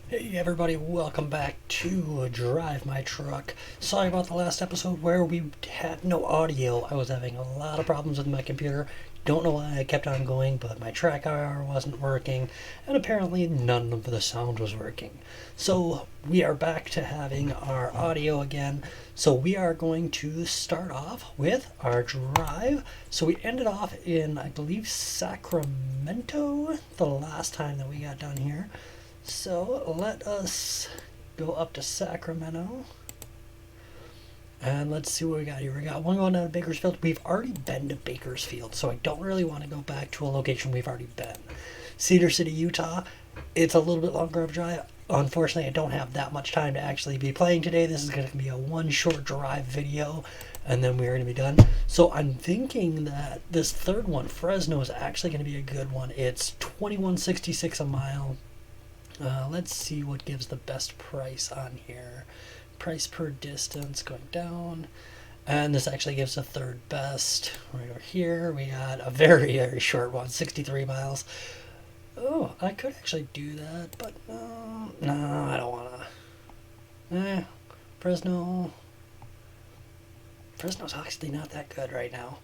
Hey everybody, welcome back to Drive My Truck. Sorry about the last episode where we had no audio. I was having a lot of problems with my computer. Don't know why I kept on going, but my track IR wasn't working, and apparently none of the sound was working. So we are back to having our audio again. So we are going to start off with our drive. So we ended off in, I believe, Sacramento the last time that we got done here. So let us go up to Sacramento. And let's see what we got here. We got one going down to Bakersfield. We've already been to Bakersfield, so I don't really want to go back to a location we've already been. Cedar City, Utah. It's a little bit longer of a drive. Unfortunately, I don't have that much time to actually be playing today. This is going to be a one short drive video, and then we're going to be done. So I'm thinking that this third one, Fresno, is actually going to be a good one. It's $21.66 a mile. Let's see what gives the best price on here. Price per distance going down. And this actually gives the third best. Right over here, we got a very, very short one, 63 miles. Oh, I could actually do that, but no, I don't want to. Fresno's actually not that good right now.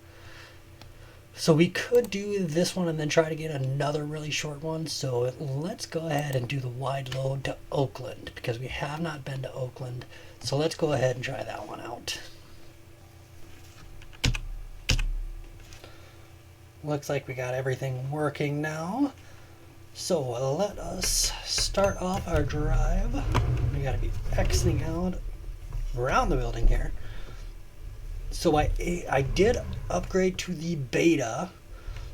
So we could do this one and then try to get another really short one. So let's go ahead and do the wide load to Oakland, because we have not been to Oakland. So let's go ahead and try that one out. Looks like we got everything working now. So let us start off our drive. We got to be exiting out around the building here. So I did upgrade to the beta,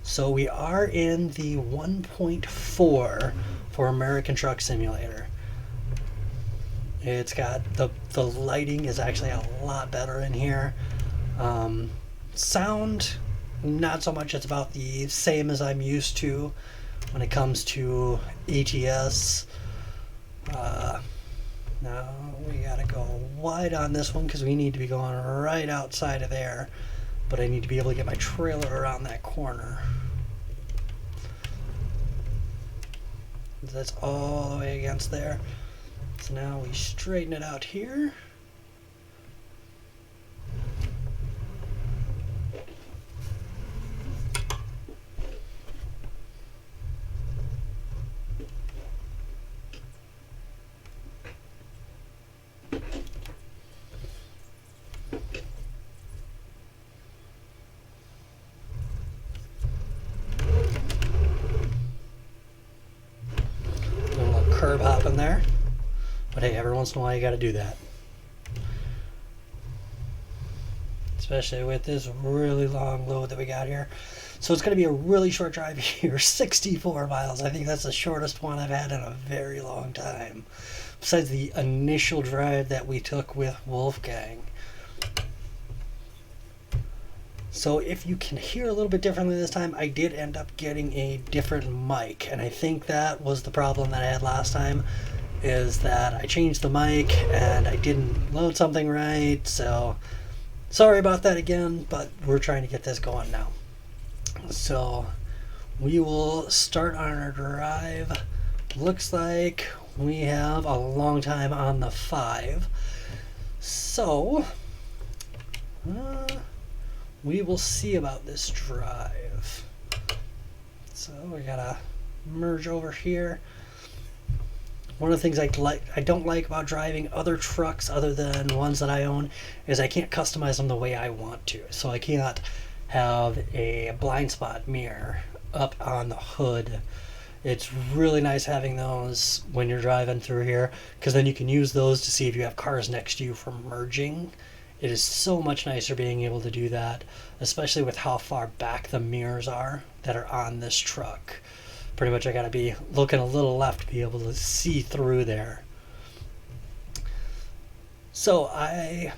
so we are in the 1.4 for American Truck Simulator. It's got the lighting is actually a lot better in here. Sound, not so much. It's about the same as I'm used to when it comes to ETS. Now we gotta go wide on this one because we need to be going right outside of there, but I need to be able to get my trailer around that corner. That's all the way against there. So now we straighten it out here. Curb hopping there, but hey, every once in a while you got to do that, especially with this really long load that we got here. So it's going to be a really short drive here, 64 miles. I think that's the shortest one I've had in a very long time, besides the initial drive that we took with Wolfgang. So if you can hear a little bit differently this time, I did end up getting a different mic, and I think that was the problem that I had last time, is that I changed the mic and I didn't load something right. So sorry about that again, but we're trying to get this going now. So we will start on our drive. Looks like we have a long time on the 5. So we will see about this drive. So we gotta merge over here. One of the things I don't like about driving other trucks other than ones that I own is I can't customize them the way I want to. So I can't have a blind spot mirror up on the hood. It's really nice having those when you're driving through here, because then you can use those to see if you have cars next to you for merging. It is so much nicer being able to do that, especially with how far back the mirrors are that are on this truck. Pretty much I gotta be looking a little left to be able to see through there. So I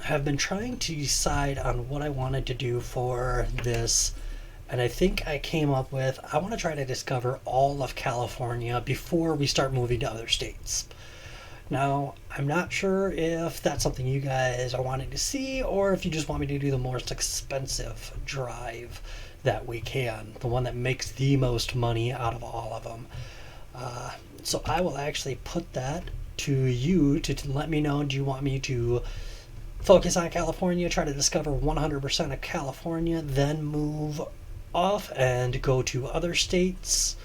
have been trying to decide on what I wanted to do for this, and I think I came up with, I want to try to discover all of California before we start moving to other states. Now, I'm not sure if that's something you guys are wanting to see, or if you just want me to do the most expensive drive that we can, the one that makes the most money out of all of them. So I will actually put that to you to let me know, do you want me to focus on California, try to discover 100% of California, then move off and go to other states,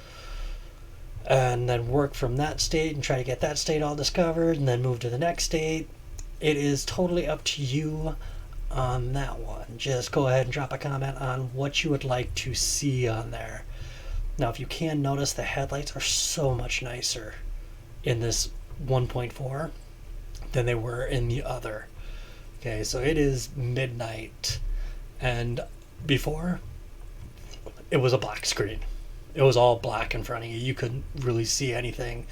and then work from that state and try to get that state all discovered, and then move to the next state? It is totally up to you on that one. Just go ahead and drop a comment on what you would like to see on there. Now, if you can notice, the headlights are so much nicer in this 1.4 than they were in the other. Okay, so it is midnight, and before, it was a black screen. It was all black in front of you. You couldn't really see anything.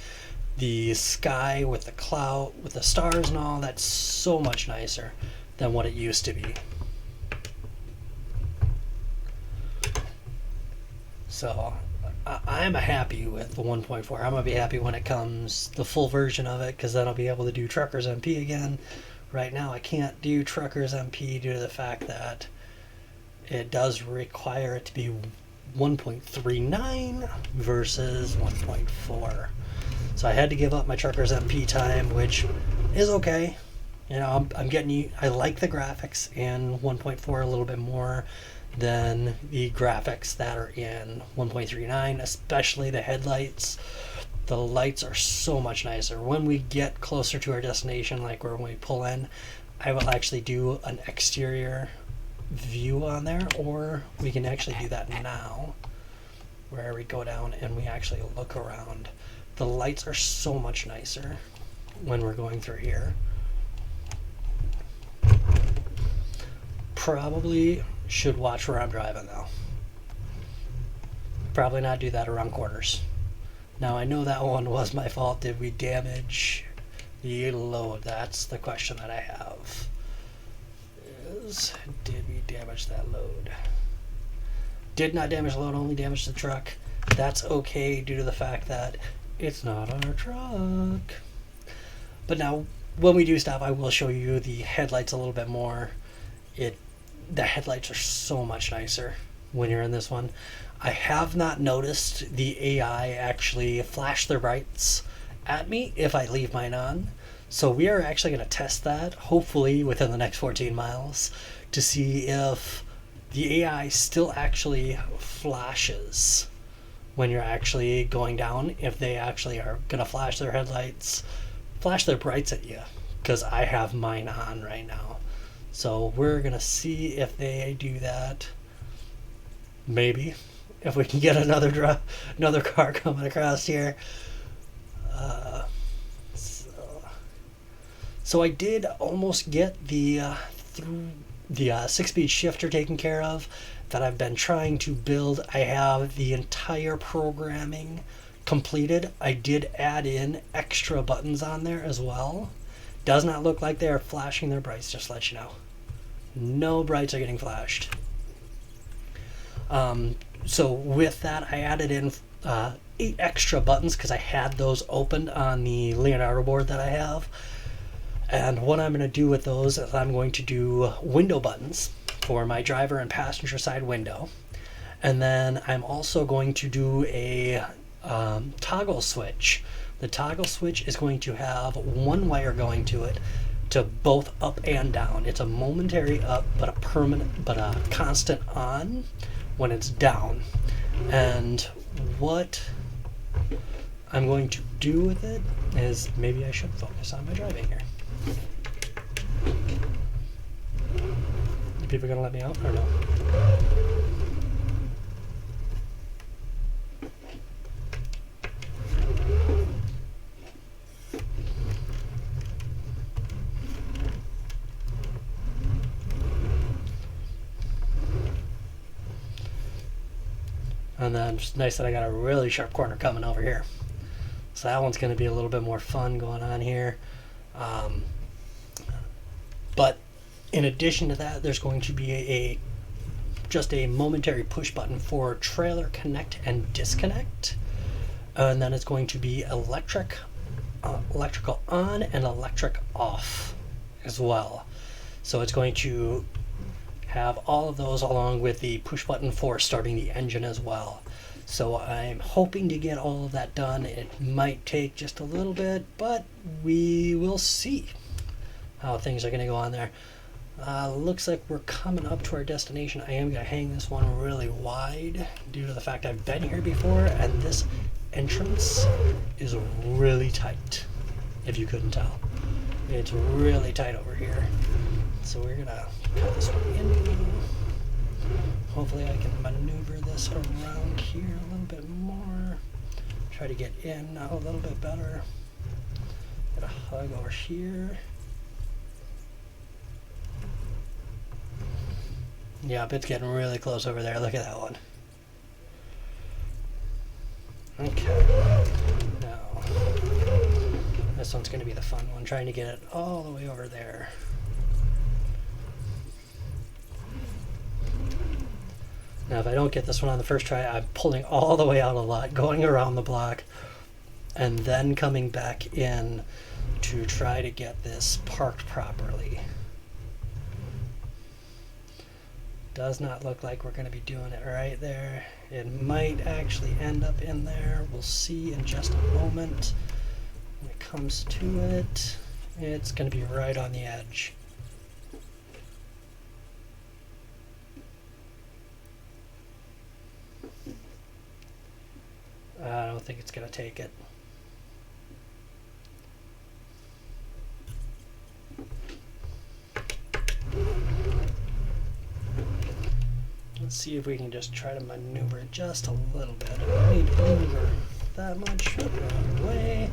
The sky with the cloud, with the stars and all, that's so much nicer than what it used to be. So I'm happy with the 1.4. I'm going to be happy when it comes, the full version of it, because then I'll be able to do Truckers MP again. Right now I can't do Truckers MP due to the fact that it does require it to be 1.39 versus 1.4. So I had to give up my Truckers MP time, which is okay. You know, I'm getting, I like the graphics in 1.4 a little bit more than the graphics that are in 1.39, especially the headlights. The lights are so much nicer. When we get closer to our destination, like when we pull in, I will actually do an exterior view on there, or we can actually do that now, where we go down and we actually look around. The lights are so much nicer when we're going through here. Probably should watch where I'm driving though. Probably not do that around corners. Now, I know that one was my fault. Did we damage the load? That's the question that I have. Did we damage that load? Did not damage the load, only damaged the truck. That's okay due to the fact that it's not our truck. But now, when we do stop, I will show you the headlights a little bit more. The headlights are so much nicer when you're in this one. I have not noticed the AI actually flash their brights at me if I leave mine on. So we are actually going to test that, hopefully within the next 14 miles, to see if the AI still actually flashes when you're actually going down, if they actually are going to flash their headlights, flash their brights at you, because I have mine on right now. So we're going to see if they do that. Maybe. If we can get another car coming across here. So I did almost get the 6-speed shifter taken care of that I've been trying to build. I have the entire programming completed. I did add in extra buttons on there as well. Does not look like they are flashing their brights, just to let you know. No brights are getting flashed. So with that, I added in 8 extra buttons because I had those opened on the Leonardo board that I have. And what I'm going to do with those is I'm going to do window buttons for my driver and passenger side window. And then I'm also going to do a toggle switch. The toggle switch is going to have one wire going to it to both up and down. It's a momentary up, but a constant on when it's down. And what I'm going to do with it is, maybe I should focus on my driving here. Are people gonna let me out or no? And then it's nice that I got a really sharp corner coming over here. So that one's going to be a little bit more fun going on here. But in addition to that, there's going to be just a momentary push button for trailer connect and disconnect. And then it's going to be electrical on and electric off as well. So it's going to have all of those along with the push button for starting the engine as well. So I'm hoping to get all of that done. It might take just a little bit, but we will see how things are going to go on there. Looks like we're coming up to our destination. I am going to hang this one really wide due to the fact I've been here before, and this entrance is really tight, if you couldn't tell. It's really tight over here. So we're going to cut this one in. Hopefully I can maneuver this around here a little bit more. Try to get in now a little bit better. Get a hug over here. Yep, it's getting really close over there. Look at that one. Okay. Now, this one's going to be the fun one, trying to get it all the way over there. Now, if I don't get this one on the first try, I'm pulling all the way out a lot, going around the block, and then coming back in to try to get this parked properly. Does not look like we're going to be doing it right there. It might actually end up in there. We'll see in just a moment. When it comes to it, it's going to be right on the edge. I don't think it's going to take it. Let's see if we can just try to maneuver it just a little bit. I don't need to maneuver that much. Wrong way.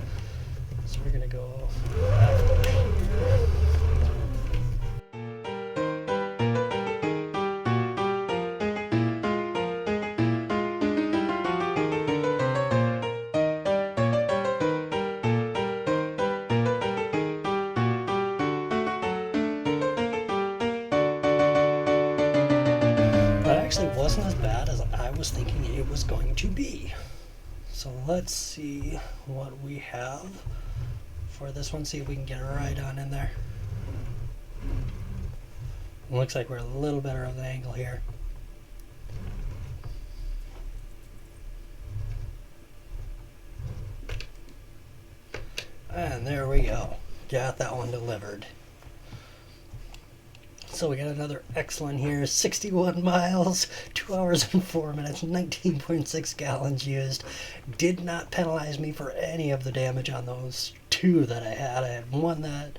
So we're going to go back over here. Wasn't as bad as I was thinking it was going to be. So let's see what we have for this one, see if we can get it right on in there. It looks like we're a little better of an angle here. And there we go. Got that one delivered. So we got another excellent here, 61 miles, 2 hours and 4 minutes, 19.6 gallons used. Did not penalize me for any of the damage on those two that I had. I had one that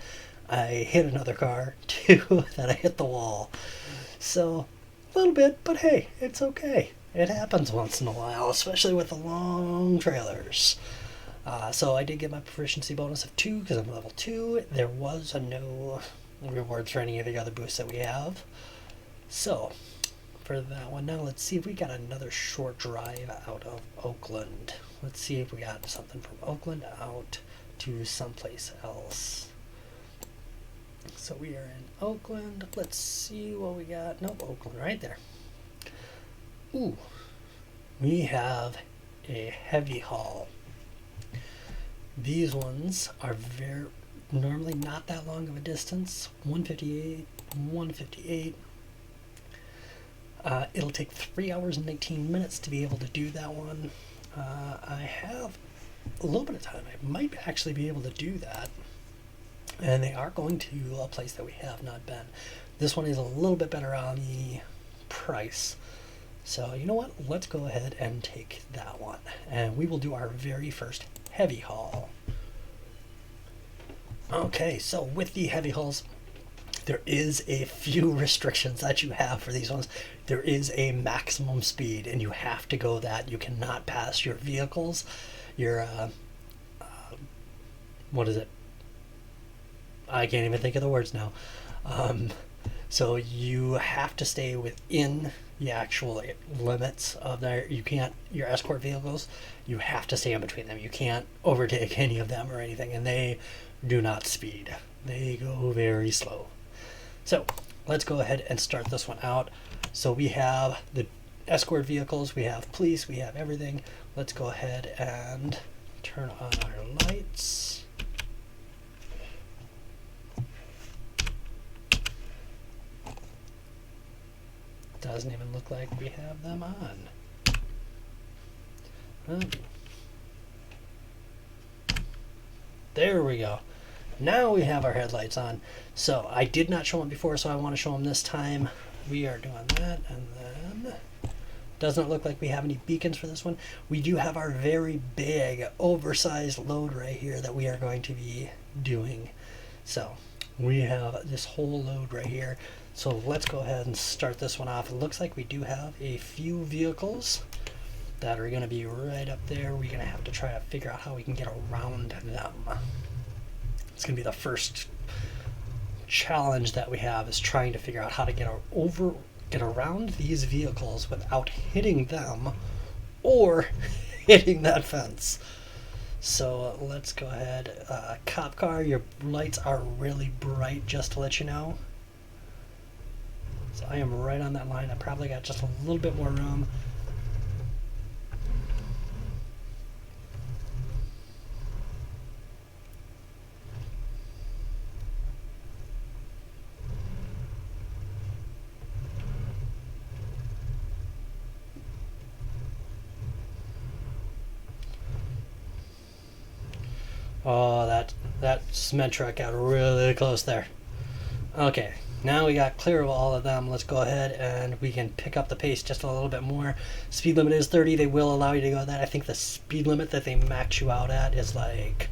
I hit another car, two that I hit the wall. So, a little bit, but hey, it's okay. It happens once in a while, especially with the long trailers. So I did get my proficiency bonus of 2 because I'm level 2. There was no rewards for any of the other boosts that we have. So for that one, now let's see if we got another short drive out of Oakland. Let's see if we got something from Oakland out to someplace else. So we are in Oakland. Let's see what we got. Nope, Oakland right there. Ooh, we have a heavy haul. These ones are normally not that long of a distance. 158, 158. It'll take 3 hours and 19 minutes to be able to do that one. I have a little bit of time. I might actually be able to do that. And they are going to a place that we have not been. This one is a little bit better on the price. So you know what? Let's go ahead and take that one. And we will do our very first heavy haul. Okay, so with the heavy hauls, there is a few restrictions that you have for these ones. There is a maximum speed, and you have to go that. You cannot pass your vehicles. Your, what is it? I can't even think of the words now. So you have to stay within the actual limits of your escort vehicles. You have to stay in between them. You can't overtake any of them or anything, and they do not speed. They go very slow. So let's go ahead and start this one out. So we have the escort vehicles, we have police, we have everything. Let's go ahead and turn on our lights. Doesn't even look like we have them on. There we go. Now we have our headlights on. So I did not show them before, so I want to show them this time. We are doing that, and then doesn't look like we have any beacons for this one. We do have our very big, oversized load right here that we are going to be doing. So we have this whole load right here. So let's go ahead and start this one off. It looks like we do have a few vehicles that are going to be right up there. We're going to have to try to figure out how we can get around them. It's going to be the first challenge that we have, is trying to figure out how to get around these vehicles without hitting them or hitting that fence. So let's go ahead. Cop car, your lights are really bright, just to let you know. So I am right on that line. I probably got just a little bit more room. Oh, that cement truck got really close there. Okay, now we got clear of all of them. Let's go ahead and we can pick up the pace just a little bit more. Speed limit is 30. They will allow you to go that. I think the speed limit that they max you out at is like,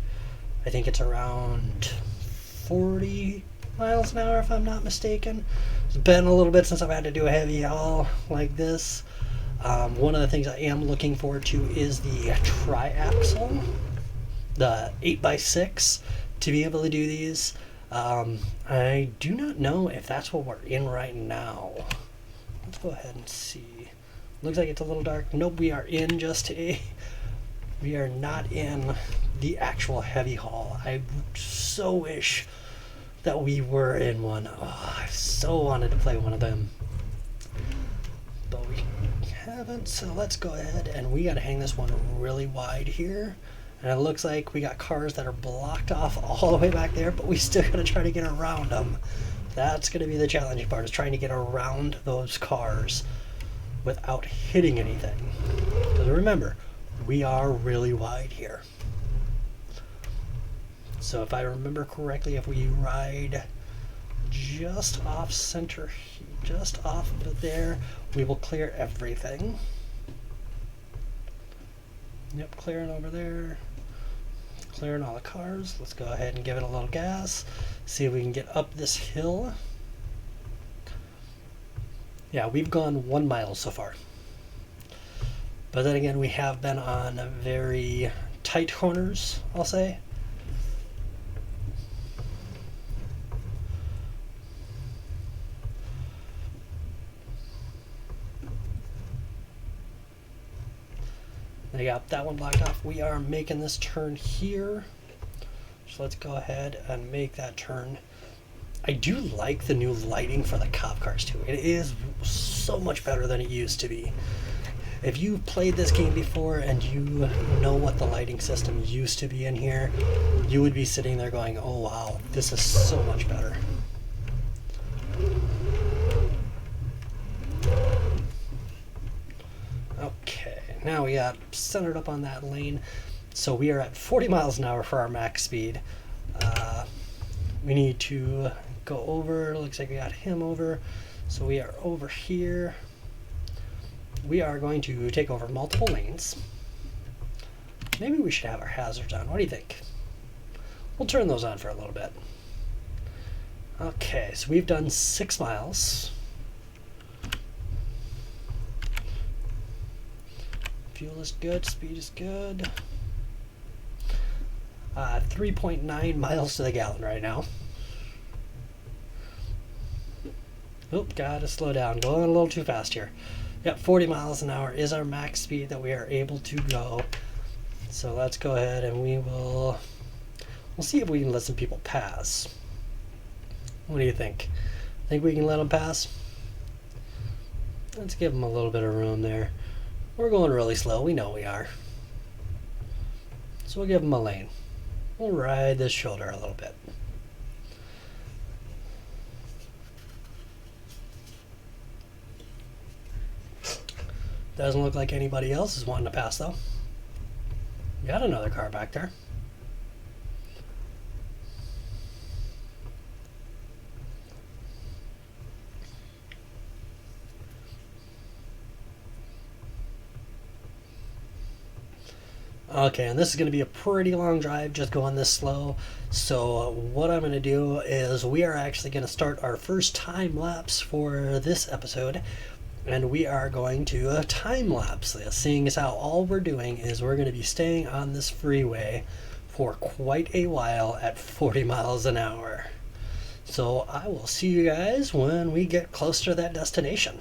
I think it's around 40 miles an hour if I'm not mistaken. It's been a little bit since I've had to do a heavy haul like this. One of the things I am looking forward to is the tri-axle, the 8x6, to be able to do these. I do not know if that's what we're in right now. Let's go ahead and see. Looks like it's a little dark. Nope, we are in we are not in the actual heavy haul. I so wish that we were in one. Oh, I so wanted to play one of them, but we haven't. So let's go ahead and we got to hang this one really wide here. And it looks like we got cars that are blocked off all the way back there, but we still got to try to get around them. That's going to be the challenging part, is trying to get around those cars without hitting anything. Because remember, we are really wide here. So if I remember correctly, if we ride just off center, just off of there, we will clear everything. Yep, clearing over there. Clearing all the cars. Let's go ahead and give it a little gas. See if we can get up this hill. Yeah, we've gone 1 mile so far. But then again, we have been on very tight corners, I'll say. They got that one blocked off. We are making this turn here. So let's go ahead and make that turn. I do like the new lighting for the cop cars too. It is so much better than it used to be. If you've played this game before and you know what the lighting system used to be in here, you would be sitting there going, oh wow, this is so much better. Okay. Now we got centered up on that lane. So we are at 40 miles an hour for our max speed. We need to go over. Looks like we got him over. So we are over here. We are going to take over multiple lanes. Maybe we should have our hazards on. What do you think? We'll turn those on for a little bit. Okay, so we've done 6 miles. Fuel is good, speed is good. 3.9 miles to the gallon right now. Oop, gotta slow down. Going a little too fast here. Yep, 40 miles an hour is our max speed that we are able to go. So let's go ahead and we'll see if we can let some people pass. What do you think? Think we can let them pass? Let's give them a little bit of room there. We're going really slow. We know we are. So we'll give them a lane. We'll ride this shoulder a little bit. Doesn't look like anybody else is wanting to pass though. You got another car back there. Okay, and this is going to be a pretty long drive just going this slow. So what I'm going to do is we are actually going to start our first time lapse for this episode. And we are going to time lapse this, seeing as how all we're doing is we're going to be staying on this freeway for quite a while at 40 miles an hour. So I will see you guys when we get close to that destination.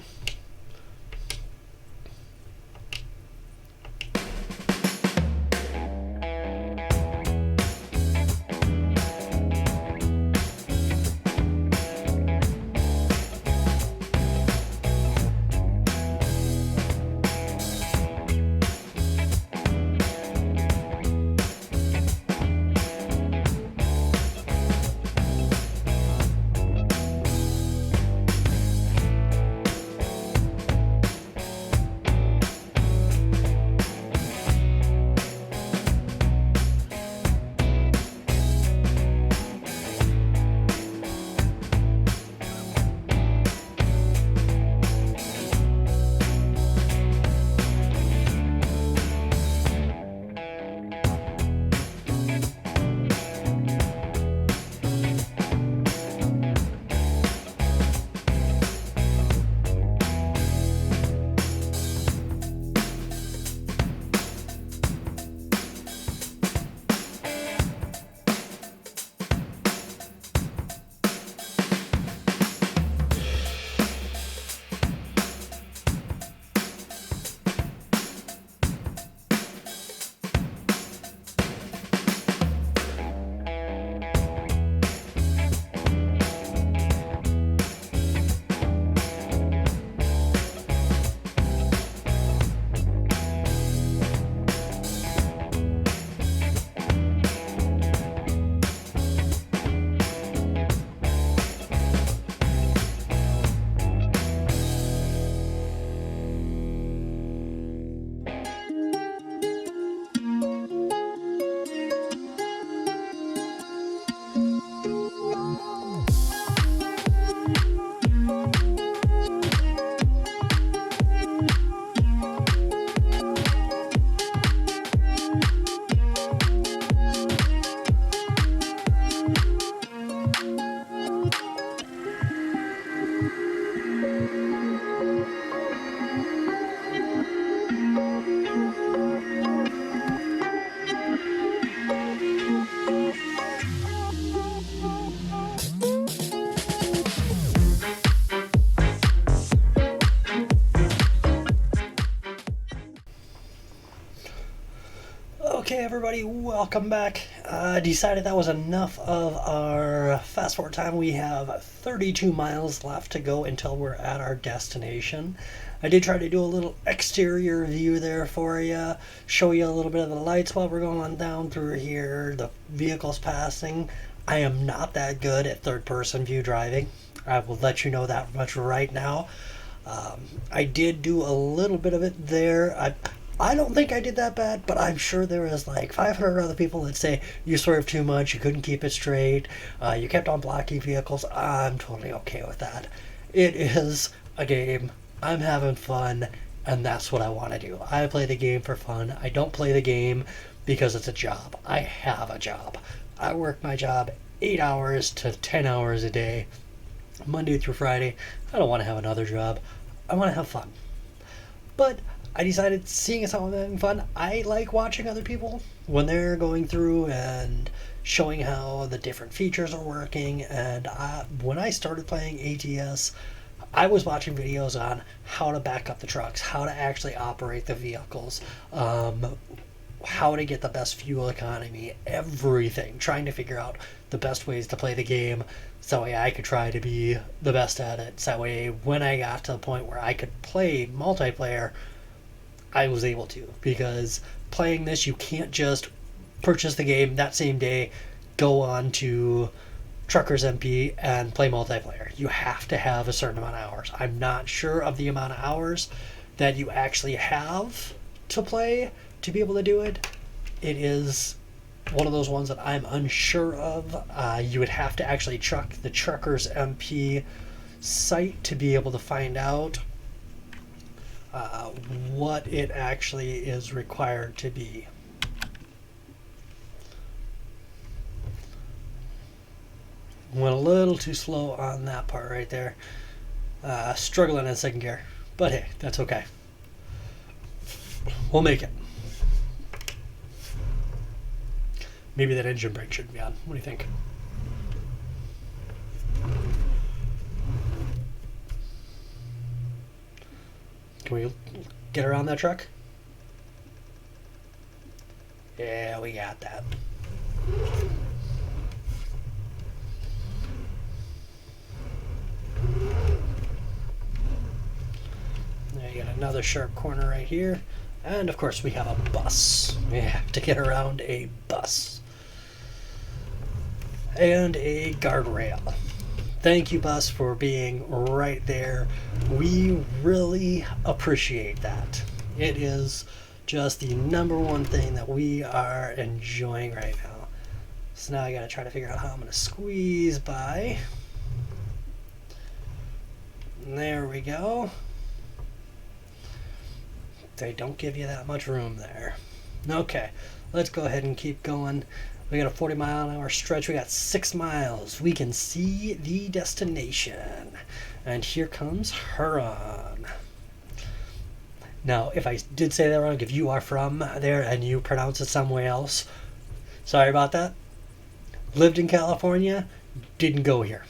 Okay, everybody, welcome back. Decided that was enough of our fast forward time. We have 32 miles left to go until we're at our destination. I did try to do a little exterior view there for you, show you a little bit of the lights while we're going down through here, the vehicles passing. I am not that good at third-person view driving. I will let you know that much right now. I did do a little bit of it there. I don't think I did that bad, but I'm sure there was like 500 other people that say you swerved too much, you couldn't keep it straight, you kept on blocking vehicles. I'm totally okay with that. It is a game. I'm having fun, and that's what I want to do. I play the game for fun. I don't play the game because it's a job. I have a job. I work my job 8 hours to 10 hours a day, Monday through Friday. I don't want to have another job. I want to have fun. But I decided, seeing as how I'm having fun, I like watching other people when they're going through and showing how the different features are working. And when I started playing ATS, I was watching videos on how to back up the trucks, how to actually operate the vehicles, how to get the best fuel economy, everything, trying to figure out the best ways to play the game so that way I could try to be the best at it. So that way when I got to the point where I could play multiplayer, I was able to, because playing this, you can't just purchase the game that same day, go on to Truckers MP and play multiplayer. You have to have a certain amount of hours. I'm not sure of the amount of hours that you actually have to play to be able to do it, it is one of those ones that I'm unsure of. You would have to actually check the Truckers MP site to be able to find out what it actually is required to be. Went a little too slow on that part right there. Struggling in second gear. But hey, that's okay. We'll make it. Maybe that engine brake shouldn't be on. What do you think? Can we get around that truck? Yeah, we got that. There you got another sharp corner right here. And of course we have a bus. We have to get around a bus. And a guardrail. Thank you, bus, for being right there. We really appreciate that. It is just the number one thing that we are enjoying right now. So now I gotta try to figure out how I'm gonna squeeze by. There we go. They don't give you that much room there. Okay, let's go ahead and keep going. We got a 40-mile-an-hour stretch. We got 6 miles. We can see the destination. And here comes Huron. Now, if I did say that wrong, if you are from there and you pronounce it some way else, sorry about that. Lived in California, didn't go here.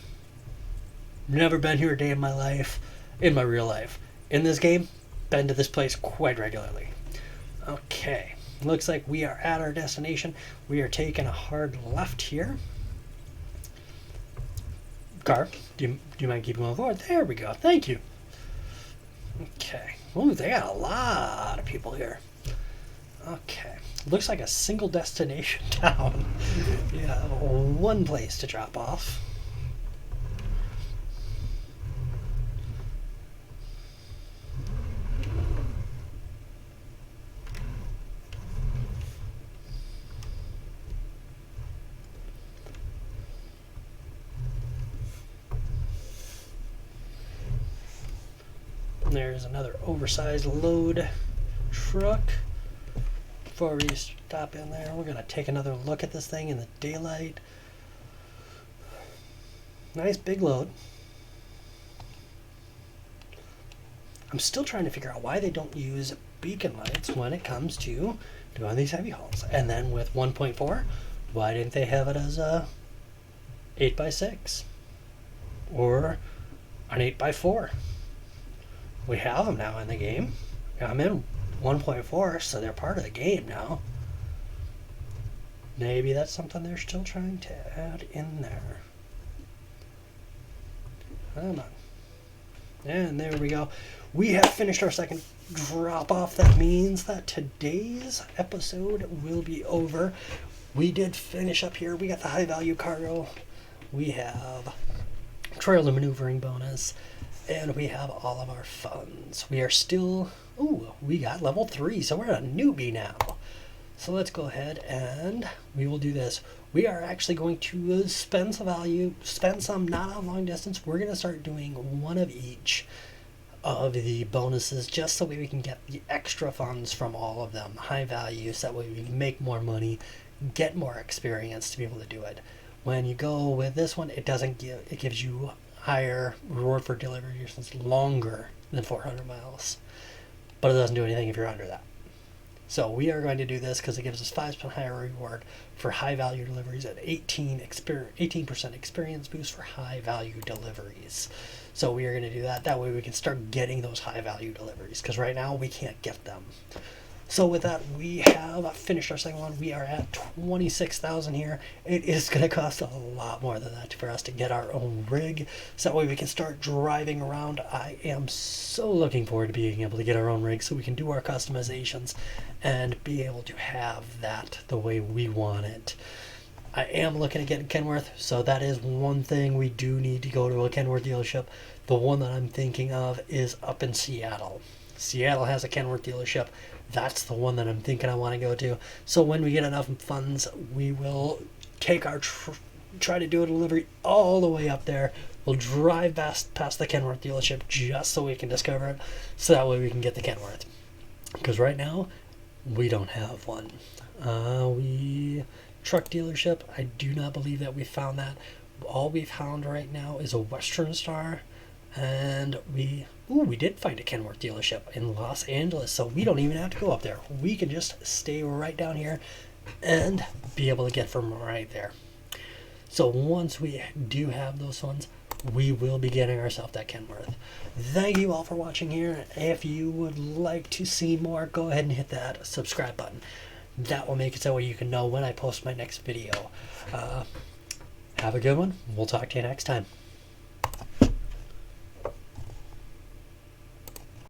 Never been here a day in my life, in my real life. In this game, been to this place quite regularly. Okay. Looks like we are at our destination. We are taking a hard left here. Car, do you mind keeping going forward? There we go. Thank you. Okay. Ooh, they got a lot of people here. Okay. Looks like a single destination town. Yeah, one place to drop off. There's another oversized load truck. Before we stop in there, we're going to take another look at this thing in the daylight. Nice big load. I'm still trying to figure out why they don't use beacon lights when it comes to doing these heavy hauls. And then with 1.4, why didn't they have it as a 8x6 or an 8x4? We have them now in the game. I'm in 1.4, so they're part of the game now. Maybe that's something they're still trying to add in there. Come on. And there we go. We have finished our second drop off. That means that today's episode will be over. We did finish up here. We got the high value cargo. We have trail to maneuvering bonus. And we have all of our funds. We are still, we got level 3, so we're a newbie now. So let's go ahead and we will do this. We are actually going to spend some not on long distance. We're going to start doing one of each of the bonuses just so we can get the extra funds from all of them. High value, so that way we can make more money, get more experience to be able to do it. When you go with this one, it gives you higher reward for delivery distance longer than 400 miles. But it doesn't do anything if you're under that. So we are going to do this because it gives us 5% higher reward for high value deliveries at 18% experience boost for high value deliveries. So we are going to do that. That way we can start getting those high value deliveries because right now we can't get them. So with that, we have finished our second one. We are at 26,000 here. It is going to cost a lot more than that for us to get our own rig. So that way we can start driving around. I am so looking forward to being able to get our own rig so we can do our customizations and be able to have that the way we want it. I am looking at getting Kenworth, so that is one thing we do need to go to a Kenworth dealership. The one that I'm thinking of is up in Seattle. Seattle has a Kenworth dealership. that's the one that I'm thinking I want to go to. So when we get enough funds, we will take our try to do a delivery all the way up there. We'll drive past the Kenworth dealership just so we can discover it, so that way we can get the Kenworth. Because right now, we don't have one. We truck dealership, I do not believe that we found that. All we found right now is a Western Star, and we did find a Kenworth dealership in Los Angeles, so we don't even have to go up there. We can just stay right down here and be able to get from right there. So once we do have those funds, we will be getting ourselves that Kenworth. Thank you all for watching here. If you would like to see more, go ahead and hit that subscribe button. That will make it so you can know when I post my next video. Have a good one. We'll talk to you next time.